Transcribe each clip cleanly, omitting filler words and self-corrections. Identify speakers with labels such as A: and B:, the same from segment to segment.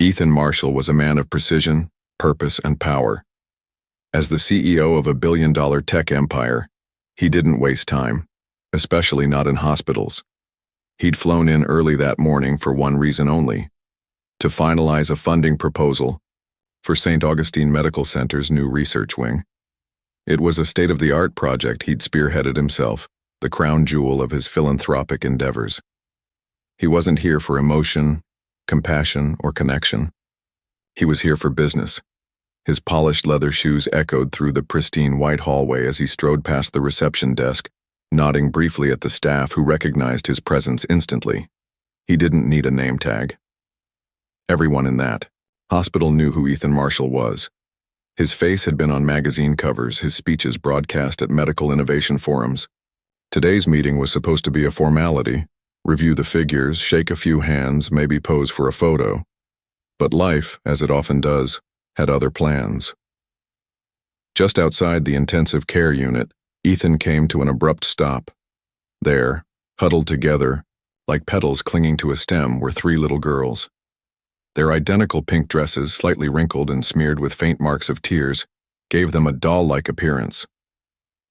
A: Ethan Marshall was a man of precision, purpose, and power. As the CEO of a billion-dollar tech empire, he didn't waste time, especially not in hospitals. He'd flown in early that morning for one reason only: to finalize a funding proposal for St. Augustine Medical Center's new research wing. It was a state-of-the-art project he'd spearheaded himself, the crown jewel of his philanthropic endeavors. He wasn't here for emotion, compassion, or connection. He was here for business. His polished leather shoes echoed through the pristine white hallway as he strode past the reception desk, nodding briefly at the staff who recognized his presence instantly. He didn't need a name tag. Everyone in that hospital knew who Ethan Marshall was. His face had been on magazine covers, his speeches broadcast at medical innovation forums. Today's meeting was supposed to be a formality: review the figures, shake a few hands, maybe pose for a photo. But life, as it often does, had other plans. Just outside the intensive care unit, Ethan came to an abrupt stop. There, huddled together, like petals clinging to a stem, were three little girls. Their identical pink dresses, slightly wrinkled and smeared with faint marks of tears, gave them a doll-like appearance.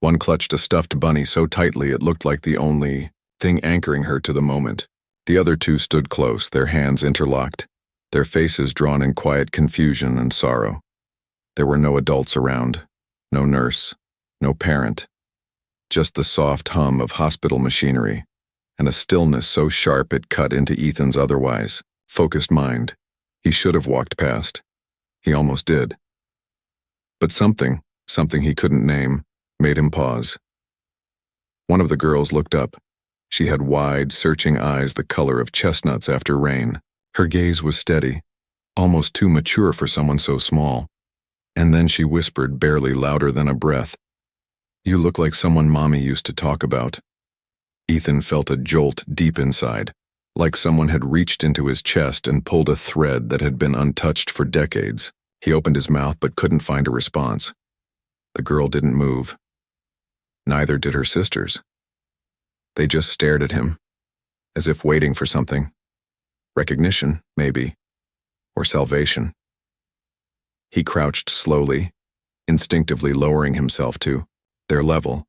A: One clutched a stuffed bunny so tightly it looked like the only thing anchoring her to the moment. The other two stood close, their hands interlocked, their faces drawn in quiet confusion and sorrow. There were no adults around, no nurse, no parent, just the soft hum of hospital machinery, and a stillness so sharp it cut into Ethan's otherwise focused mind. He should have walked past. He almost did. But something he couldn't name, made him pause. One of the girls looked up. She had wide, searching eyes the color of chestnuts after rain. Her gaze was steady, almost too mature for someone so small. And then she whispered, barely louder than a breath, "You look like someone Mommy used to talk about." Ethan felt a jolt deep inside, like someone had reached into his chest and pulled a thread that had been untouched for decades. He opened his mouth but couldn't find a response. The girl didn't move. Neither did her sisters. They just stared at him, as if waiting for something. Recognition, maybe, or salvation. He crouched slowly, instinctively lowering himself to their level.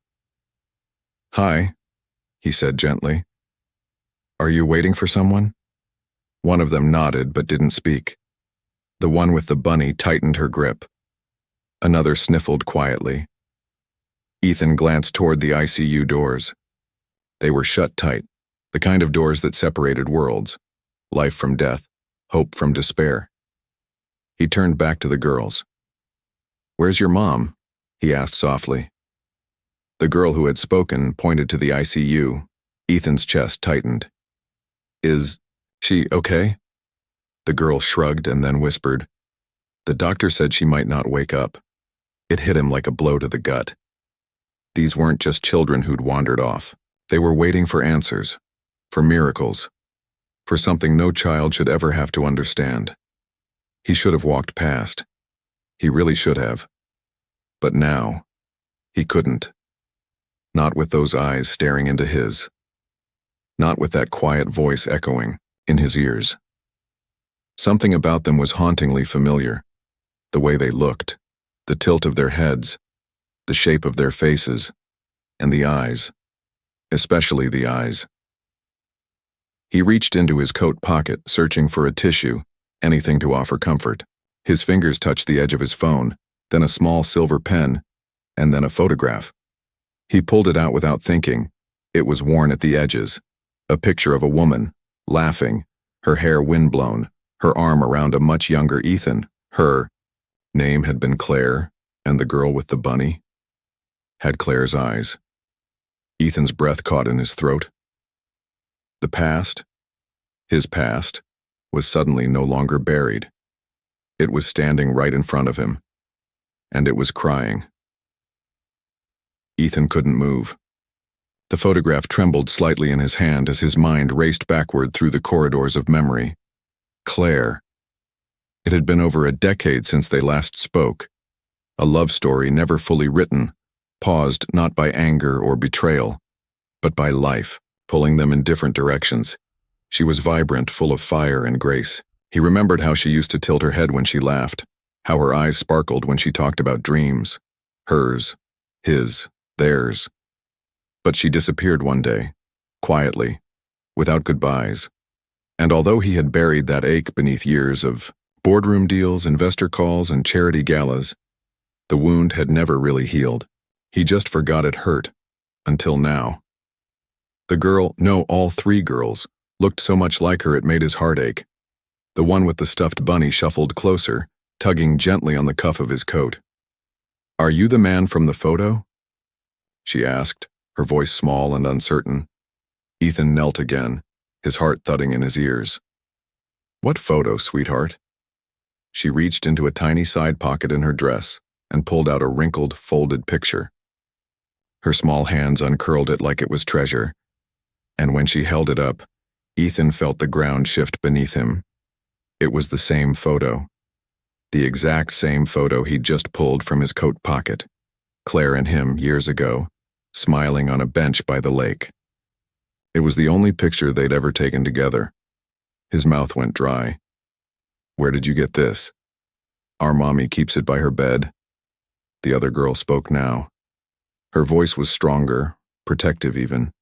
A: "Hi," he said gently. "Are you waiting for someone?" One of them nodded but didn't speak. The one with the bunny tightened her grip. Another sniffled quietly. Ethan glanced toward the ICU doors. They were shut tight, the kind of doors that separated worlds, life from death, hope from despair. He turned back to the girls. "Where's your mom?" he asked softly. The girl who had spoken pointed to the ICU. Ethan's chest tightened. "Is she okay?" The girl shrugged and then whispered, "The doctor said she might not wake up." It hit him like a blow to the gut. These weren't just children who'd wandered off. They were waiting for answers, for miracles, for something no child should ever have to understand. He should have walked past. He really should have. But now, he couldn't. Not with those eyes staring into his. Not with that quiet voice echoing in his ears. Something about them was hauntingly familiar. The way they looked, the tilt of their heads, the shape of their faces, and the eyes, especially the eyes. He reached into his coat pocket, searching for a tissue, anything to offer comfort. His fingers touched the edge of his phone, then a small silver pen, and then a photograph. He pulled it out without thinking. It was worn at the edges. A picture of a woman, laughing, her hair windblown, her arm around a much younger Ethan. Her name had been Claire, and the girl with the bunny had Claire's eyes. Ethan's breath caught in his throat. The past, his past, was suddenly no longer buried. It was standing right in front of him, and it was crying. Ethan couldn't move. The photograph trembled slightly in his hand as his mind raced backward through the corridors of memory. Claire. It had been over a decade since they last spoke. A love story never fully written, paused not by anger or betrayal, but by life, pulling them in different directions. She was vibrant, full of fire and grace. He remembered how she used to tilt her head when she laughed, how her eyes sparkled when she talked about dreams. Hers, his, theirs. But she disappeared one day, quietly, without goodbyes. And although he had buried that ache beneath years of boardroom deals, investor calls, and charity galas, the wound had never really healed. He just forgot it hurt. Until now. The girl, no, all three girls, looked so much like her it made his heart ache. The one with the stuffed bunny shuffled closer, tugging gently on the cuff of his coat. "Are you the man from the photo?" she asked, her voice small and uncertain. Ethan knelt again, his heart thudding in his ears. "What photo, sweetheart?" She reached into a tiny side pocket in her dress and pulled out a wrinkled, folded picture. Her small hands uncurled it like it was treasure, and when she held it up, Ethan felt the ground shift beneath him. It was the same photo. The exact same photo he'd just pulled from his coat pocket. Claire and him, years ago, smiling on a bench by the lake. It was the only picture they'd ever taken together. His mouth went dry. "Where did you get this?" "Our mommy keeps it by her bed." The other girl spoke now. Her voice was stronger, protective even.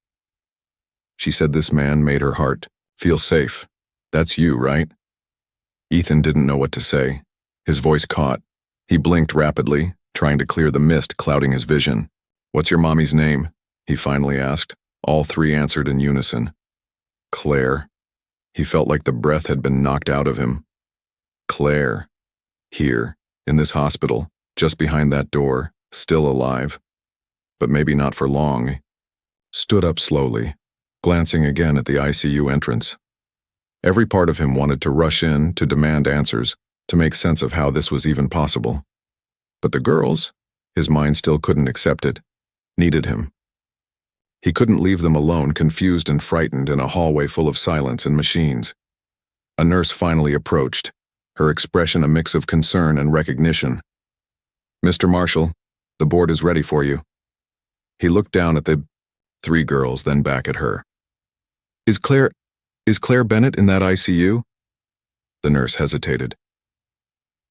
A: She said this man made her heart feel safe. "That's you, right?" Ethan didn't know what to say. His voice caught. He blinked rapidly, trying to clear the mist clouding his vision. "What's your mommy's name?" he finally asked. All three answered in unison. "Claire." He felt like the breath had been knocked out of him. Claire. Here, in this hospital, just behind that door, still alive. But maybe not for long. Stood up slowly, glancing again at the ICU entrance. Every part of him wanted to rush in to demand answers, to make sense of how this was even possible. But the girls, his mind still couldn't accept it, needed him. He couldn't leave them alone, confused and frightened in a hallway full of silence and machines. A nurse finally approached, her expression a mix of concern and recognition. "Mr. Marshall, the board is ready for you." He looked down at the three girls, then back at her. Is Claire Bennett in that ICU?" The nurse hesitated.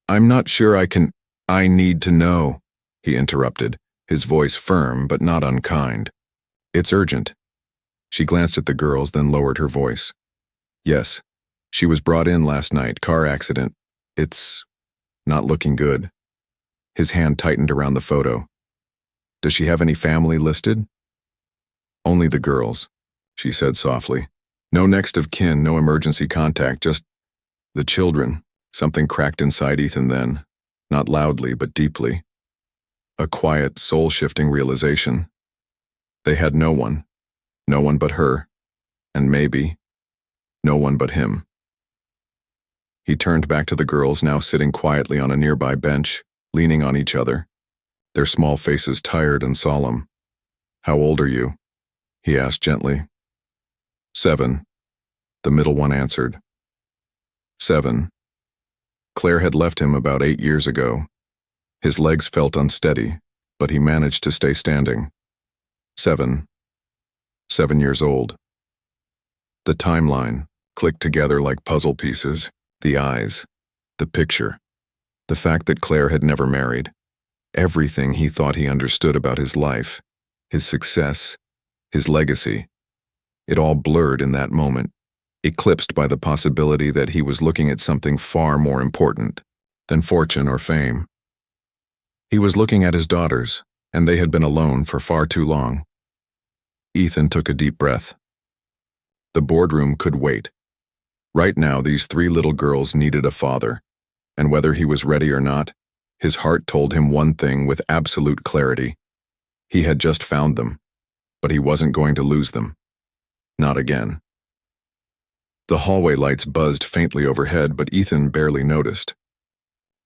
A: "I'm not sure I need to know," he interrupted, his voice firm but not unkind. "It's urgent." She glanced at the girls, then lowered her voice. "Yes, she was brought in last night, car accident. It's not looking good." His hand tightened around the photo. "Does she have any family listed?" "Only the girls," she said softly. "No next of kin, no emergency contact, just the children." Something cracked inside Ethan then, not loudly but deeply. A quiet, soul-shifting realization. They had no one but her, and maybe no one but him. He turned back to the girls now sitting quietly on a nearby bench, leaning on each other, their small faces tired and solemn. "How old are you?" he asked gently. 7, the middle one answered. 7. Claire had left him about 8 years ago. His legs felt unsteady, but he managed to stay standing. 7 years old. The timeline clicked together like puzzle pieces, the eyes, the picture, the fact that Claire had never married, everything he thought he understood about his life, his success, his legacy. It all blurred in that moment, eclipsed by the possibility that he was looking at something far more important than fortune or fame. He was looking at his daughters, and they had been alone for far too long. Ethan took a deep breath. The boardroom could wait. Right now, these 3 little girls needed a father, and whether he was ready or not, his heart told him one thing with absolute clarity. He had just found them, but he wasn't going to lose them. Not again. The hallway lights buzzed faintly overhead, but Ethan barely noticed.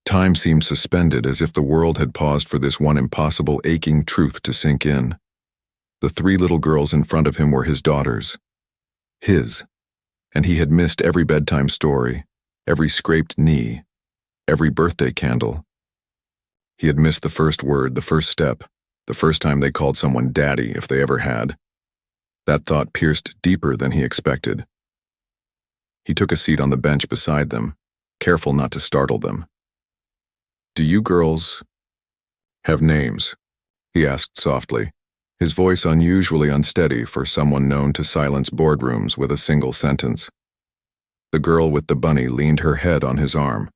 A: Time seemed suspended, as if the world had paused for this one impossible, aching truth to sink in. The 3 little girls in front of him were his daughters. His. And he had missed every bedtime story, every scraped knee, every birthday candle. He had missed the first word, the first step, the first time they called someone daddy, if they ever had. That thought pierced deeper than he expected. He took a seat on the bench beside them, careful not to startle them. "Do you girls have names?" he asked softly, his voice unusually unsteady for someone known to silence boardrooms with a single sentence. The girl with the bunny leaned her head on his arm.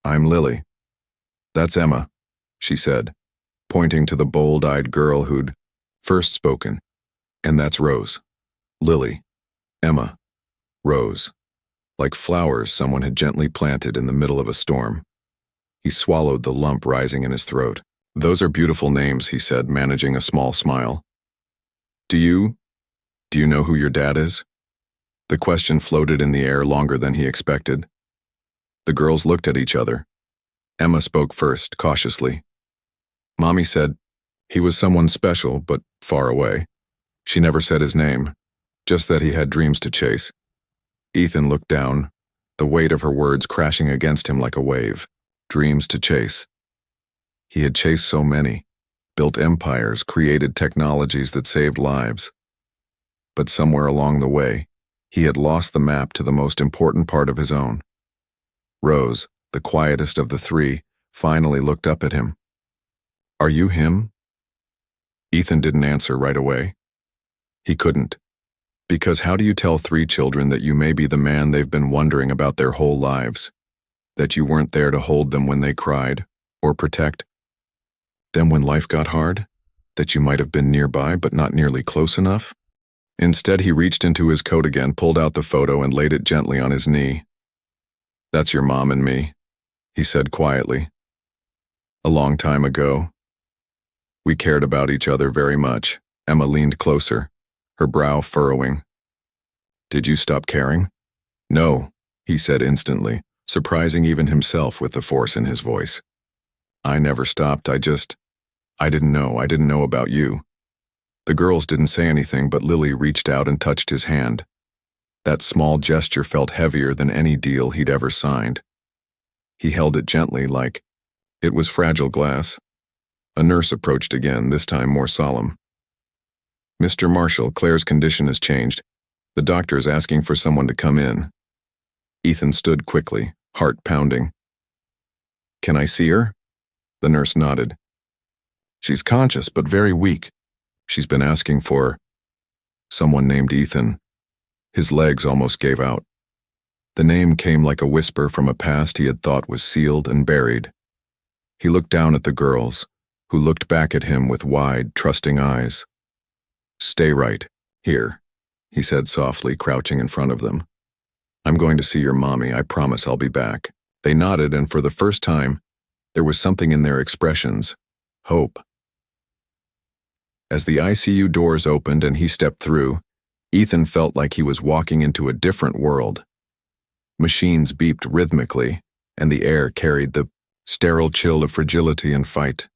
A: "I'm Lily." "That's Emma," she said, pointing to the bold-eyed girl who'd first spoken. "And that's Rose." Lily, Emma, Rose. Like flowers someone had gently planted in the middle of a storm. He swallowed the lump rising in his throat. "Those are beautiful names," he said, managing a small smile. Do you know who your dad is?" The question floated in the air longer than he expected. The girls looked at each other. Emma spoke first, cautiously. "Mommy said he was someone special, but far away. She never said his name, just that he had dreams to chase." Ethan looked down, the weight of her words crashing against him like a wave. Dreams to chase. He had chased so many, built empires, created technologies that saved lives. But somewhere along the way, he had lost the map to the most important part of his own. Rose, the quietest of the three, finally looked up at him. "Are you him?" Ethan didn't answer right away. He couldn't. Because how do you tell three children that you may be the man they've been wondering about their whole lives? That you weren't there to hold them when they cried, or protect them when life got hard? That you might have been nearby but not nearly close enough? Instead, he reached into his coat again, pulled out the photo, and laid it gently on his knee. "That's your mom and me," he said quietly. "A long time ago. We cared about each other very much." Emma leaned closer, her brow furrowing. "Did you stop caring?" "No," he said instantly, surprising even himself with the force in his voice. "I never stopped. I didn't know about you." The girls didn't say anything, but Lily reached out and touched his hand. That small gesture felt heavier than any deal he'd ever signed. He held it gently, like it was fragile glass. A nurse approached again, this time more solemn. "Mr. Marshall, Claire's condition has changed. The doctor is asking for someone to come in." Ethan stood quickly, heart pounding. "Can I see her?" The nurse nodded. "She's conscious, but very weak. She's been asking for someone named Ethan." His legs almost gave out. The name came like a whisper from a past he had thought was sealed and buried. He looked down at the girls, who looked back at him with wide, trusting eyes. "Stay right here," he said softly, crouching in front of them. "I'm going to see your mommy. I promise I'll be back." They nodded, and for the first time, there was something in their expressions. Hope. As the ICU doors opened and he stepped through, Ethan felt like he was walking into a different world. Machines beeped rhythmically, and the air carried the sterile chill of fragility and fight.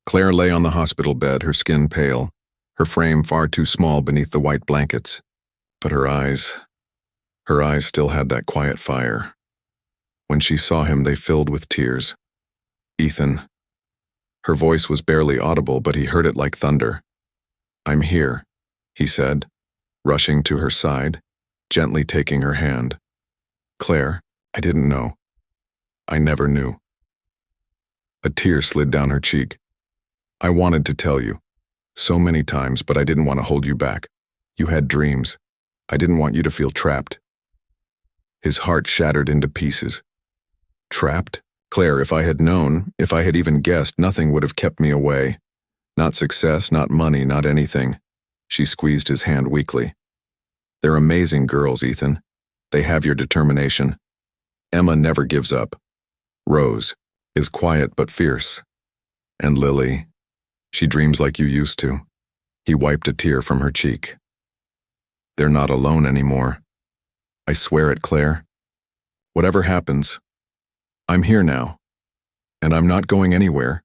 A: Claire lay on the hospital bed, her skin pale, her frame far too small beneath the white blankets. But her eyes still had that quiet fire. When she saw him, they filled with tears. "Ethan." Her voice was barely audible, but he heard it like thunder. "I'm here," he said, rushing to her side, gently taking her hand. "Claire, I didn't know. I never knew." A tear slid down her cheek. "I wanted to tell you. So many times, but I didn't want to hold you back. You had dreams. I didn't want you to feel trapped." His heart shattered into pieces. "Trapped? Claire, if I had known, if I had even guessed, nothing would have kept me away. Not success, not money, not anything." She squeezed his hand weakly. "They're amazing girls, Ethan. They have your determination. Emma never gives up. Rose is quiet but fierce. And Lily, she dreams like you used to." He wiped a tear from her cheek. "They're not alone anymore. I swear it, Claire. Whatever happens, I'm here now. And I'm not going anywhere."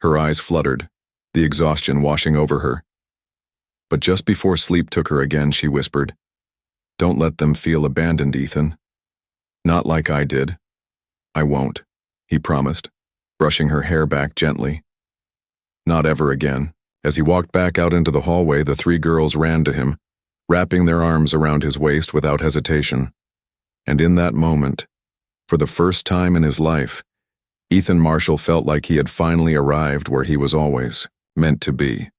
A: Her eyes fluttered, the exhaustion washing over her. But just before sleep took her again, she whispered, "Don't let them feel abandoned, Ethan. Not like I did." "I won't," he promised, brushing her hair back gently. "Not ever again." As he walked back out into the hallway, the three girls ran to him, wrapping their arms around his waist without hesitation. And in that moment, For the first time in his life, Ethan Marshall felt like he had finally arrived where he was always meant to be.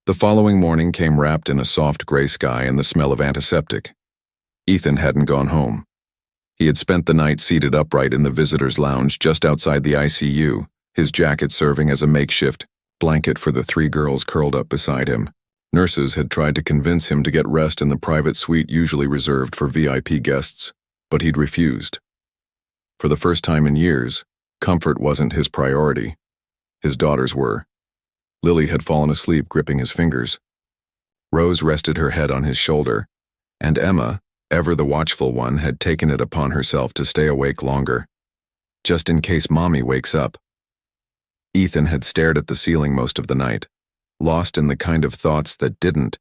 A: The following morning came wrapped in a soft gray sky and the smell of antiseptic. Ethan hadn't gone home. He had spent the night seated upright in the visitor's lounge just outside the ICU, his jacket serving as a makeshift blanket for the 3 girls curled up beside him. Nurses had tried to convince him to get rest in the private suite usually reserved for VIP guests, but he'd refused. For the first time in years, comfort wasn't his priority. His daughters were. Lily had fallen asleep gripping his fingers. Rose rested her head on his shoulder, and Emma, ever the watchful one, had taken it upon herself to stay awake longer, just in case Mommy wakes up. Ethan had stared at the ceiling most of the night, lost in the kind of thoughts that didn't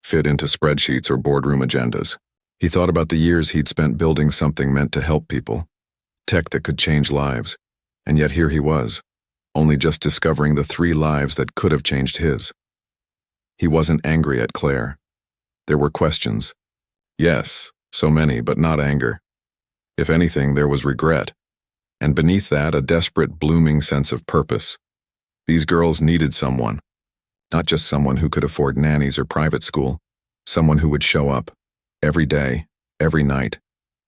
A: fit into spreadsheets or boardroom agendas. He thought about the years he'd spent building something meant to help people, tech that could change lives, and yet here he was, only just discovering the 3 lives that could have changed his. He wasn't angry at Claire. There were questions. Yes, so many, but not anger. If anything, there was regret, and beneath that, a desperate, blooming sense of purpose. These girls needed someone, not just someone who could afford nannies or private school, someone who would show up, every day, every night,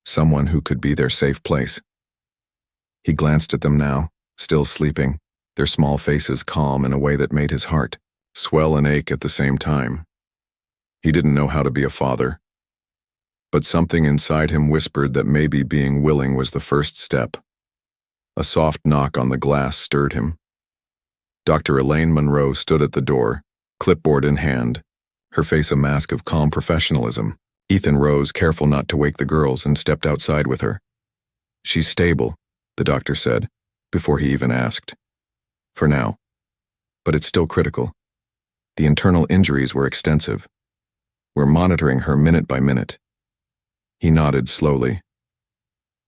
A: someone who could be their safe place. He glanced at them now, still sleeping, their small faces calm in a way that made his heart swell and ache at the same time. He didn't know how to be a father, but something inside him whispered that maybe being willing was the first step. A soft knock on the glass stirred him. Dr. Elaine Monroe stood at the door, clipboard in hand, her face a mask of calm professionalism. Ethan rose, careful not to wake the girls, and stepped outside with her. "She's stable," the doctor said, before he even asked. "For now. But it's still critical. The internal injuries were extensive. We're monitoring her minute by minute." He nodded slowly.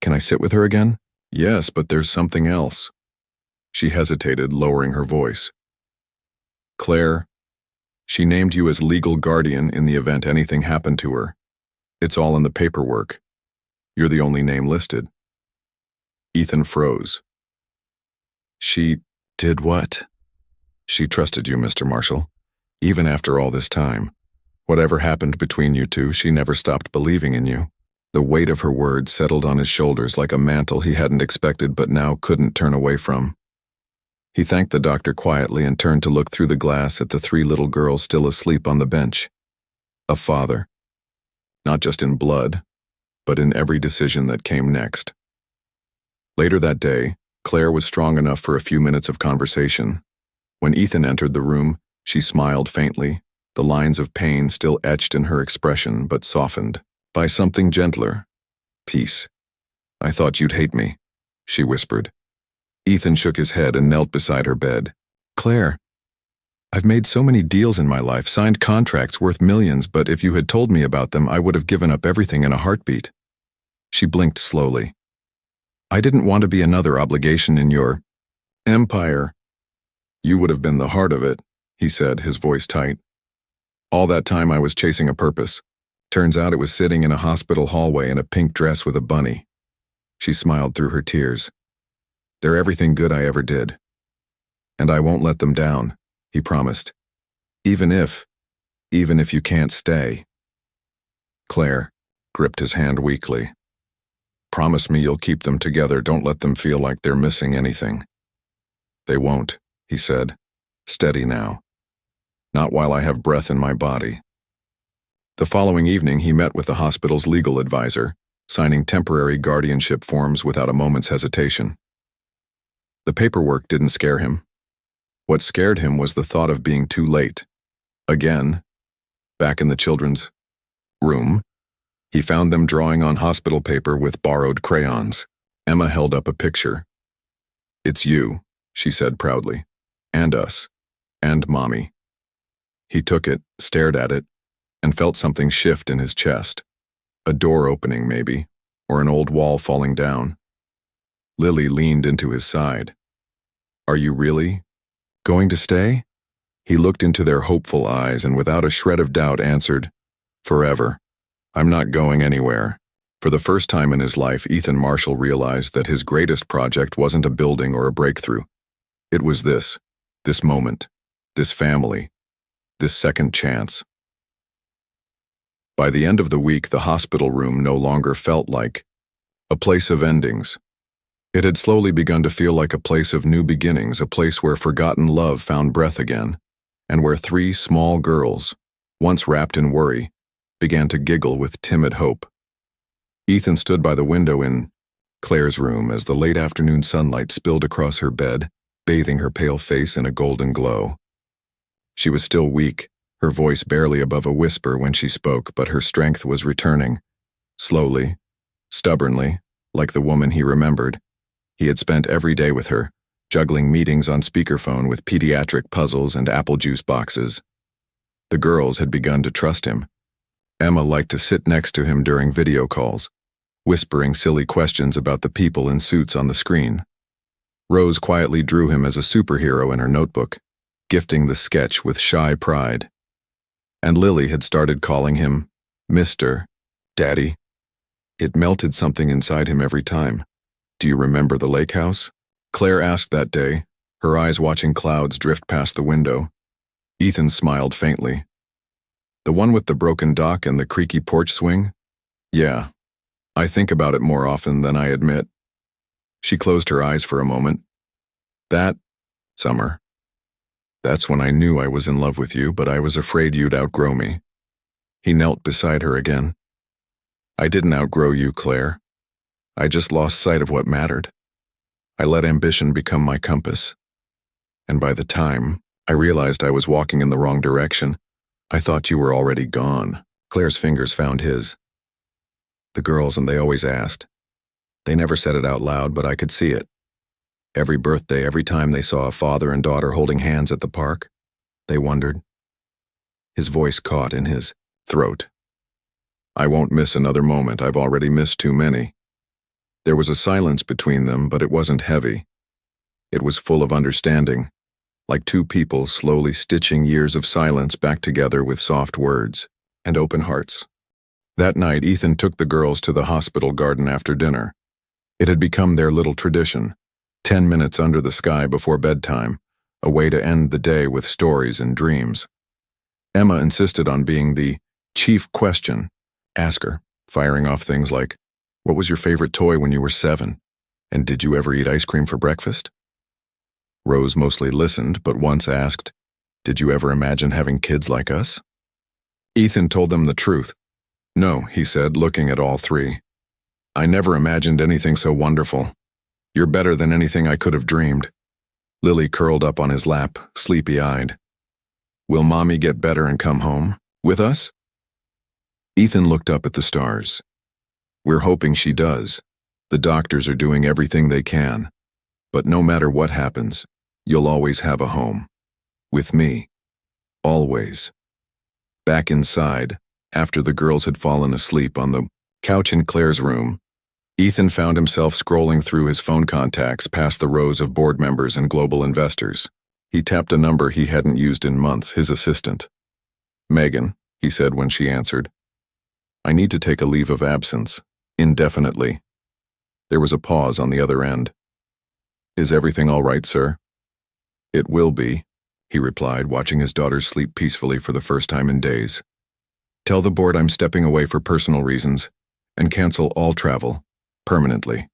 A: "Can I sit with her again?" "Yes, but there's something else." She hesitated, lowering her voice. "Claire, she named you as legal guardian in the event anything happened to her. It's all in the paperwork. You're the only name listed." Ethan froze. "She did what?" "She trusted you, Mr. Marshall. Even after all this time. Whatever happened between you two, she never stopped believing in you." The weight of her words settled on his shoulders like a mantle he hadn't expected but now couldn't turn away from. He thanked the doctor quietly and turned to look through the glass at the 3 little girls still asleep on the bench. A father. Not just in blood, but in every decision that came next. Later that day, Claire was strong enough for a few minutes of conversation. When Ethan entered the room, she smiled faintly, the lines of pain still etched in her expression but softened by something gentler. "Peace. I thought you'd hate me," she whispered. Ethan shook his head and knelt beside her bed. "Claire, I've made so many deals in my life, signed contracts worth millions, but if you had told me about them, I would have given up everything in a heartbeat." She blinked slowly. "I didn't want to be another obligation in your empire." "You would have been the heart of it," he said, his voice tight. "All that time I was chasing a purpose. Turns out it was sitting in a hospital hallway in a pink dress with a bunny." She smiled through her tears. "They're everything good I ever did. And I won't let them down," he promised. Even if you can't stay." Claire gripped his hand weakly. "Promise me you'll keep them together. Don't let them feel like they're missing anything." "They won't," he said, steady now. "Not while I have breath in my body." The following evening, he met with the hospital's legal advisor, signing temporary guardianship forms without a moment's hesitation. The paperwork didn't scare him. What scared him was the thought of being too late. Again, back in the children's room, he found them drawing on hospital paper with borrowed crayons. Emma held up a picture. "It's you," she said proudly. "And us. And Mommy." He took it, stared at it, and felt something shift in his chest. A door opening, maybe, or an old wall falling down. Lily leaned into his side. "Are you really going to stay?" He looked into their hopeful eyes and without a shred of doubt answered, "Forever. I'm not going anywhere." For the first time in his life, Ethan Marshall realized that his greatest project wasn't a building or a breakthrough. It was this moment, this family, this second chance. By the end of the week, the hospital room no longer felt like a place of endings. It had slowly begun to feel like a place of new beginnings, a place where forgotten love found breath again, and where 3 small girls, once wrapped in worry, began to giggle with timid hope. Ethan stood by the window in Claire's room as the late afternoon sunlight spilled across her bed, bathing her pale face in a golden glow. She was still weak, her voice barely above a whisper when she spoke, but her strength was returning. Slowly, stubbornly, like the woman he remembered. He had spent every day with her, juggling meetings on speakerphone with pediatric puzzles and apple juice boxes. The girls had begun to trust him. Emma liked to sit next to him during video calls, whispering silly questions about the people in suits on the screen. Rose quietly drew him as a superhero in her notebook, gifting the sketch with shy pride. And Lily had started calling him Mr. Daddy. It melted something inside him every time. "Do you remember the lake house?" Claire asked that day, her eyes watching clouds drift past the window. Ethan smiled faintly. "The one with the broken dock and the creaky porch swing? Yeah. I think about it more often than I admit." She closed her eyes for a moment. "That summer. That's when I knew I was in love with you, but I was afraid you'd outgrow me." He knelt beside her again. "I didn't outgrow you, Claire. I just lost sight of what mattered. I let ambition become my compass. And by the time I realized I was walking in the wrong direction, I thought you were already gone." Claire's fingers found his. "The girls, and they always asked. They never said it out loud, but I could see it. Every birthday, every time they saw a father and daughter holding hands at the park, they wondered." His voice caught in his throat. "I won't miss another moment. I've already missed too many." There was a silence between them, but it wasn't heavy. It was full of understanding, like 2 people slowly stitching years of silence back together with soft words and open hearts. That night, Ethan took the girls to the hospital garden after dinner. It had become their little tradition, 10 minutes under the sky before bedtime, a way to end the day with stories and dreams. Emma insisted on being the chief question asker, firing off things like, "What was your favorite toy when you were 7? And did you ever eat ice cream for breakfast?" Rose mostly listened, but once asked, "Did you ever imagine having kids like us?" Ethan told them the truth. "No," he said, looking at all 3. "I never imagined anything so wonderful. You're better than anything I could have dreamed." Lily curled up on his lap, sleepy-eyed. "Will Mommy get better and come home with us?" Ethan looked up at the stars. "We're hoping she does. The doctors are doing everything they can. But no matter what happens, you'll always have a home. With me. Always." Back inside, after the girls had fallen asleep on the couch in Claire's room, Ethan found himself scrolling through his phone contacts past the rows of board members and global investors. He tapped a number he hadn't used in months, his assistant. "Megan," he said when she answered. "I need to take a leave of absence, indefinitely." There was a pause on the other end. "Is everything all right, sir?" "It will be," he replied, watching his daughter sleep peacefully for the first time in days. "Tell the board I'm stepping away for personal reasons and cancel all travel, permanently."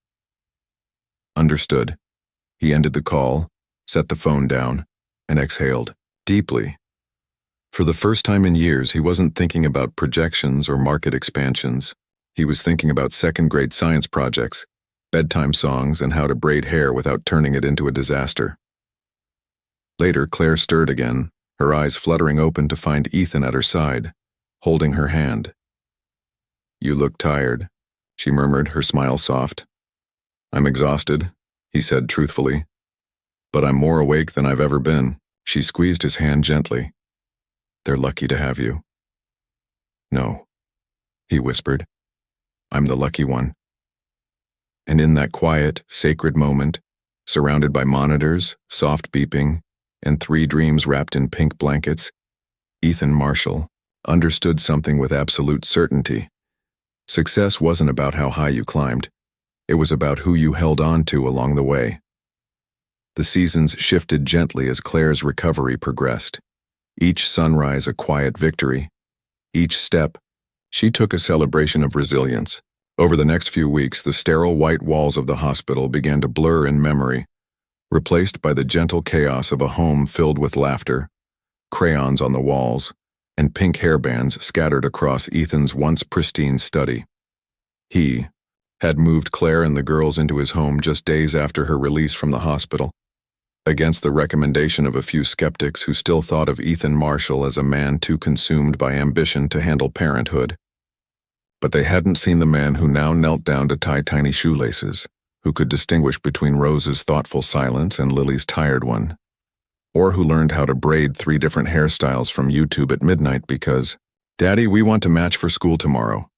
A: "Understood." He ended the call, set the phone down, and exhaled deeply. For the first time in years, he wasn't thinking about projections or market expansions. He was thinking about second-grade science projects, bedtime songs, and how to braid hair without turning it into a disaster. Later, Claire stirred again, her eyes fluttering open to find Ethan at her side, holding her hand. "You look tired," she murmured, her smile soft. "I'm exhausted," he said truthfully. "But I'm more awake than I've ever been." She squeezed his hand gently. "They're lucky to have you." "No," he whispered. "I'm the lucky one." And in that quiet, sacred moment, surrounded by monitors, soft beeping, and 3 dreams wrapped in pink blankets, Ethan Marshall understood something with absolute certainty. Success wasn't about how high you climbed. It was about who you held on to along the way. The seasons shifted gently as Claire's recovery progressed. Each sunrise a quiet victory. Each step, she took a celebration of resilience. Over the next few weeks, the sterile white walls of the hospital began to blur in memory, replaced by the gentle chaos of a home filled with laughter, crayons on the walls, and pink hairbands scattered across Ethan's once pristine study. He had moved Claire and the girls into his home just days after her release from the hospital, against the recommendation of a few skeptics who still thought of Ethan Marshall as a man too consumed by ambition to handle parenthood. But they hadn't seen the man who now knelt down to tie tiny shoelaces, who could distinguish between Rose's thoughtful silence and Lily's tired one, or who learned how to braid 3 different hairstyles from YouTube at midnight because, "Daddy, we want to match for school tomorrow."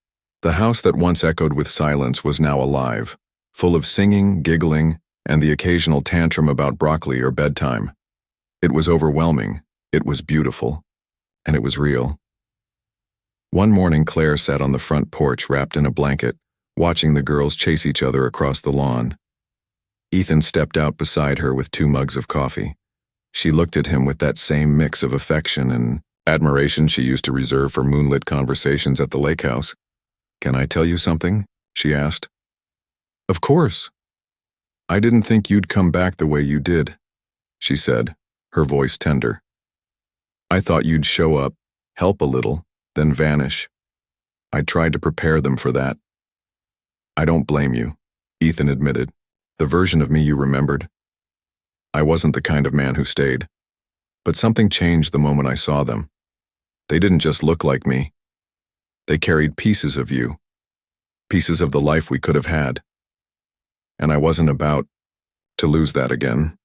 A: The house that once echoed with silence was now alive, full of singing, giggling, and the occasional tantrum about broccoli or bedtime. It was overwhelming, it was beautiful, and it was real. One morning, Claire sat on the front porch wrapped in a blanket, watching the girls chase each other across the lawn. Ethan stepped out beside her with 2 mugs of coffee. She looked at him with that same mix of affection and admiration she used to reserve for moonlit conversations at the lake house. "Can I tell you something?" she asked. "Of course. I didn't think you'd come back the way you did," she said, her voice tender. "I thought you'd show up, help a little, then vanish. I tried to prepare them for that." "I don't blame you," Ethan admitted. "The version of me you remembered. I wasn't the kind of man who stayed. But something changed the moment I saw them. They didn't just look like me. They carried pieces of you, pieces of the life we could have had. And I wasn't about to lose that again."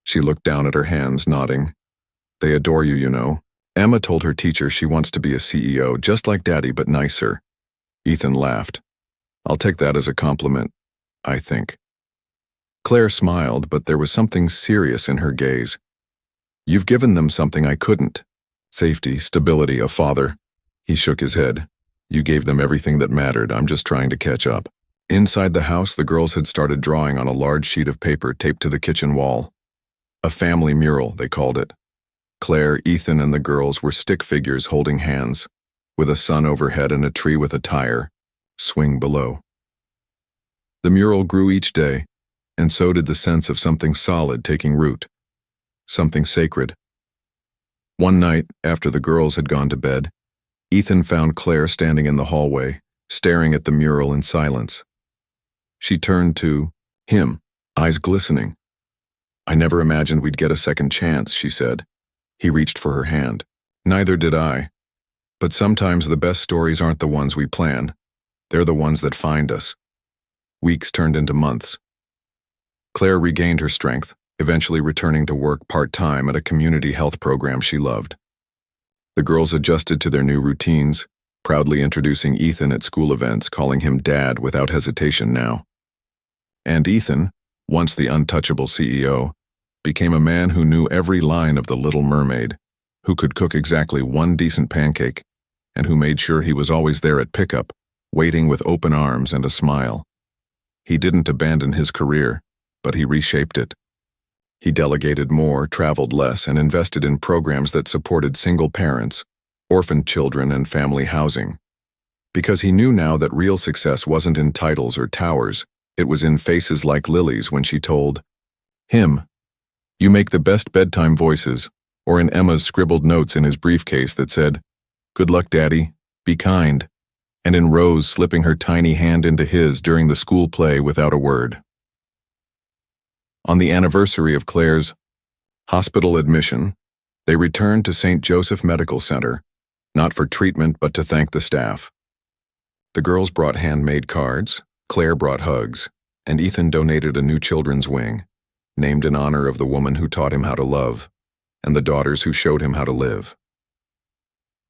A: She looked down at her hands, nodding. "They adore you, you know. Emma told her teacher she wants to be a CEO, just like Daddy, but nicer." Ethan laughed. "I'll take that as a compliment, I think." Claire smiled, but there was something serious in her gaze. "You've given them something I couldn't. Safety, stability, a father." He shook his head. "You gave them everything that mattered. I'm just trying to catch up." Inside the house, the girls had started drawing on a large sheet of paper taped to the kitchen wall. A family mural, they called it. Claire, Ethan, and the girls were stick figures holding hands, with a sun overhead and a tree with a tire swing below. The mural grew each day, and so did the sense of something solid taking root, something sacred. One night, after the girls had gone to bed, Ethan found Claire standing in the hallway, staring at the mural in silence. She turned to him, eyes glistening. "I never imagined we'd get a second chance," she said. He reached for her hand. "Neither did I. But sometimes the best stories aren't the ones we plan. They're the ones that find us." Weeks turned into months. Claire regained her strength, eventually returning to work part-time at a community health program she loved. The girls adjusted to their new routines, proudly introducing Ethan at school events, calling him Dad without hesitation now. And Ethan, once the untouchable CEO, became a man who knew every line of The Little Mermaid, who could cook exactly 1 decent pancake, and who made sure he was always there at pickup, waiting with open arms and a smile. He didn't abandon his career, but he reshaped it. He delegated more, traveled less, and invested in programs that supported single parents, orphaned children, and family housing. Because he knew now that real success wasn't in titles or towers, it was in faces like Lily's when she told him, "You make the best bedtime voices," or in Emma's scribbled notes in his briefcase that said, "Good luck, Daddy, be kind," and in Rose slipping her tiny hand into his during the school play without a word. On the anniversary of Claire's hospital admission, they returned to St. Joseph Medical Center, not for treatment but to thank the staff. The girls brought handmade cards, Claire brought hugs, and Ethan donated a new children's wing, named in honor of the woman who taught him how to love, and the daughters who showed him how to live.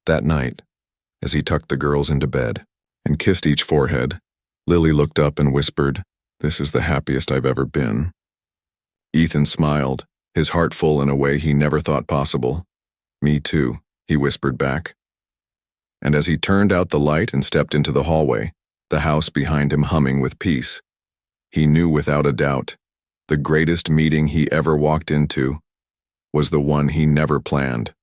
A: That night, as he tucked the girls into bed and kissed each forehead, Lily looked up and whispered, "This is the happiest I've ever been." Ethan smiled, his heart full in a way he never thought possible. "Me too," he whispered back. And as he turned out the light and stepped into the hallway, the house behind him humming with peace. He knew without a doubt, the greatest meeting he ever walked into was the one he never planned.